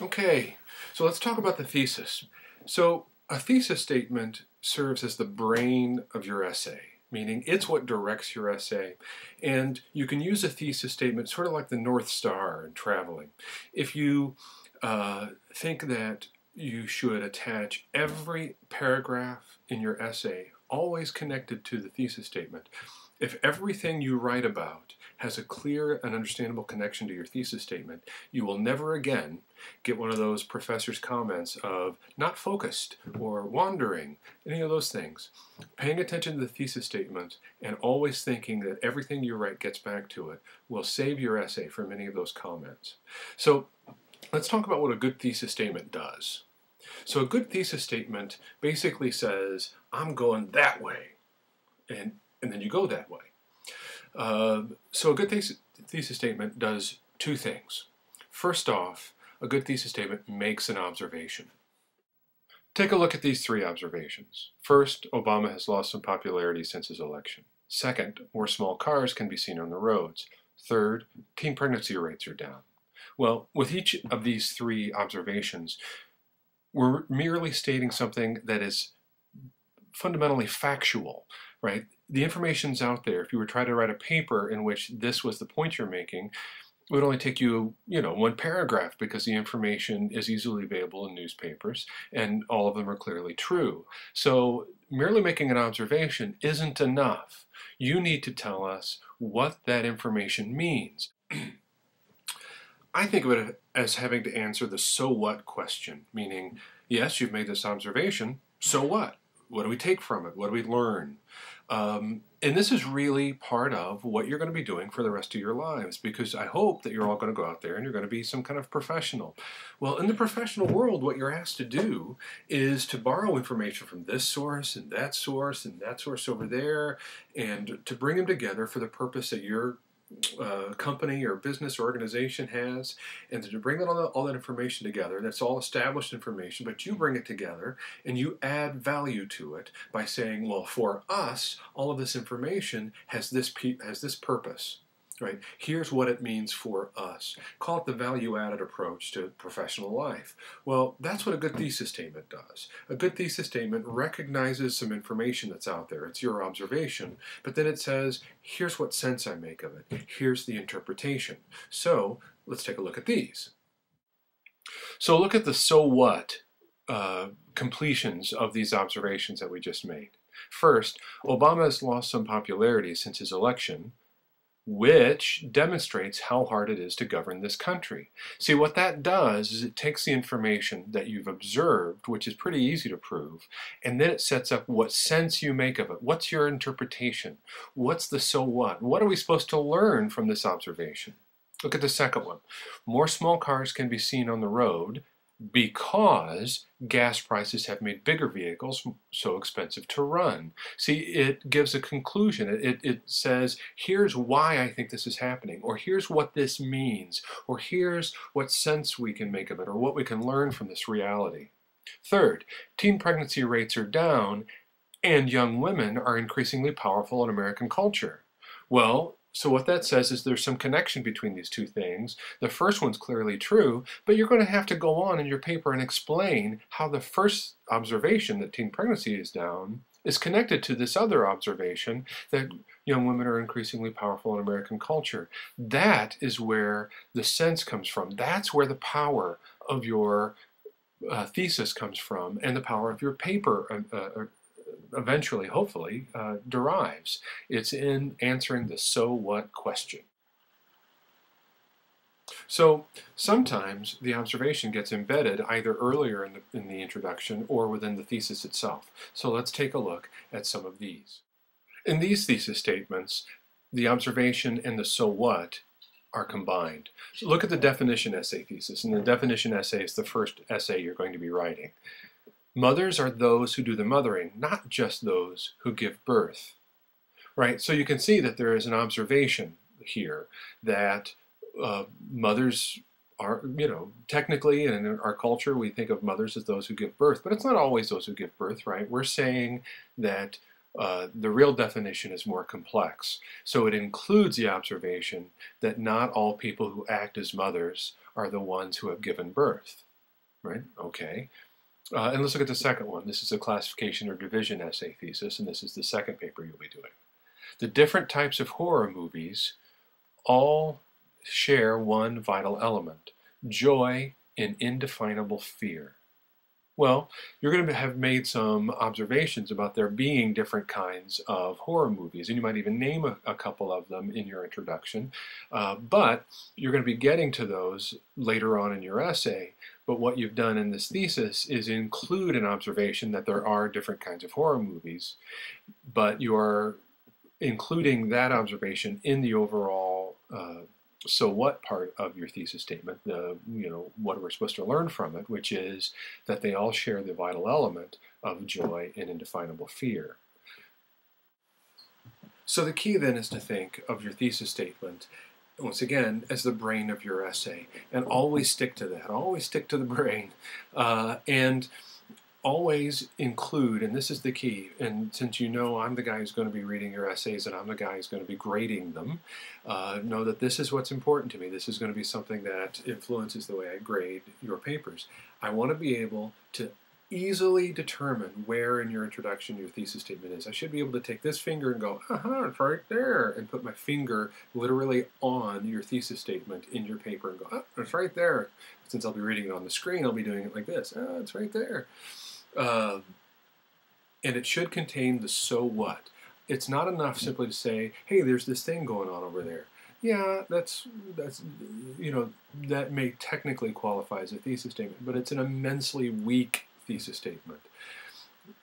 Okay, so let's talk about the thesis. So a thesis statement serves as the brain of your essay, meaning it's what directs your essay. And you can use a thesis statement sort of like the North Star in traveling. If you think that you should attach every paragraph in your essay always connected to the thesis statement, if everything you write about has a clear and understandable connection to your thesis statement, you will never again get one of those professor's comments of not focused or wandering, any of those things. Paying attention to the thesis statement and always thinking that everything you write gets back to it will save your essay from any of those comments. So let's talk about what a good thesis statement does. So a good thesis statement basically says, I'm going that way, and then you go that way. So a good thesis statement does two things. First off, a good thesis statement makes an observation. Take a look at these three observations. First, Obama has lost some popularity since his election. Second, more small cars can be seen on the roads. Third, teen pregnancy rates are down. Well, with each of these three observations, we're merely stating something that is fundamentally factual, right? The information's out there. If you were trying to write a paper in which this was the point you're making, it would only take you, one paragraph because the information is easily available in newspapers and all of them are clearly true. So merely making an observation isn't enough. You need to tell us what that information means. I think of it as having to answer the so what question, meaning, yes, you've made this observation, so what? What do we take from it? What do we learn? And this is really part of what you're going to be doing for the rest of your lives, because I hope that you're all going to go out there and you're going to be some kind of professional. Well, in the professional world, what you're asked to do is to borrow information from this source and that source over there, and to bring them together for the purpose that your company or business or organization has, and to bring all that information together. That's all established information, but you bring it together and you add value to it by saying, well, for us, all of this information has this purpose. Right? Here's what it means for us. Call it the value-added approach to professional life. Well, that's what a good thesis statement does. A good thesis statement recognizes some information that's out there. It's your observation, but then it says, here's what sense I make of it. Here's the interpretation. So let's take a look at these. So look at the so what completions of these observations that we just made. First, Obama has lost some popularity since his election, which demonstrates how hard it is to govern this country. See, what that does is it takes the information that you've observed, which is pretty easy to prove, and then it sets up what sense you make of it. What's your interpretation? What's the so what? What are we supposed to learn from this observation? Look at the second one. More small cars can be seen on the road because gas prices have made bigger vehicles so expensive to run. See, it gives a conclusion. It says, here's why I think this is happening, or here's what this means, or here's what sense we can make of it, or what we can learn from this reality. Third, teen pregnancy rates are down, and young women are increasingly powerful in American culture. Well, so what that says is there's some connection between these two things. The first one's clearly true, but you're going to have to go on in your paper and explain how the first observation that teen pregnancy is down is connected to this other observation that young women are increasingly powerful in American culture. That is where the sense comes from. That's where the power of your thesis comes from, and the power of your paper eventually, hopefully, derives. It's in answering the so what question. So sometimes the observation gets embedded either earlier in the introduction or within the thesis itself. So let's take a look at some of these. In these thesis statements, the observation and the so what are combined. So look at the definition essay thesis, and the definition essay is the first essay you're going to be writing. Mothers are those who do the mothering, not just those who give birth. Right? So you can see that there is an observation here that mothers are, technically in our culture we think of mothers as those who give birth, but it's not always those who give birth, right? We're saying that the real definition is more complex. So it includes the observation that not all people who act as mothers are the ones who have given birth. right? Okay. And let's look at the second one. This is a classification or division essay thesis, and this is the second paper you'll be doing. The different types of horror movies all share one vital element: joy and indefinable fear. Well, you're going to have made some observations about there being different kinds of horror movies, and you might even name a couple of them in your introduction, but you're going to be getting to those later on in your essay. But what you've done in this thesis is include an observation that there are different kinds of horror movies, but you're including that observation in the overall so what part of your thesis statement, what we're supposed to learn from it, which is that they all share the vital element of joy and indefinable fear. So the key then is to think of your thesis statement, once again, as the brain of your essay, and always stick to that. Always stick to the brain, and always include, and this is the key, and since you know I'm the guy who's going to be reading your essays and I'm the guy who's going to be grading them, know that this is what's important to me. This is going to be something that influences the way I grade your papers. I want to be able to easily determine where in your introduction your thesis statement is. I should be able to take this finger and go, aha, it's right there, and put my finger literally on your thesis statement in your paper and go, oh, it's right there. Since I'll be reading it on the screen, I'll be doing it like this. Oh, it's right there. And it should contain the so what. It's not enough simply to say, hey, there's this thing going on over there. Yeah, that's that may technically qualify as a thesis statement, but it's an immensely weak thesis statement.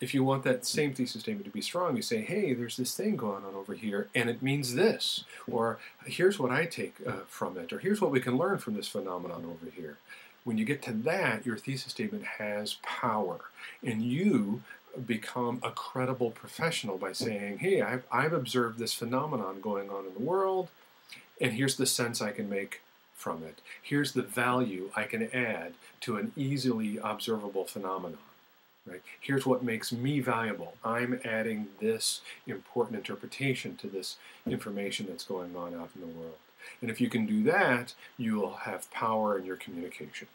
If you want that same thesis statement to be strong, you say, hey, there's this thing going on over here, and it means this, or here's what I take from it, or here's what we can learn from this phenomenon over here. When you get to that, your thesis statement has power, and you become a credible professional by saying, hey, I've observed this phenomenon going on in the world, and here's the sense I can make from it. Here's the value I can add to an easily observable phenomenon. Right? Here's what makes me valuable. I'm adding this important interpretation to this information that's going on out in the world. And if you can do that, you will have power in your communication.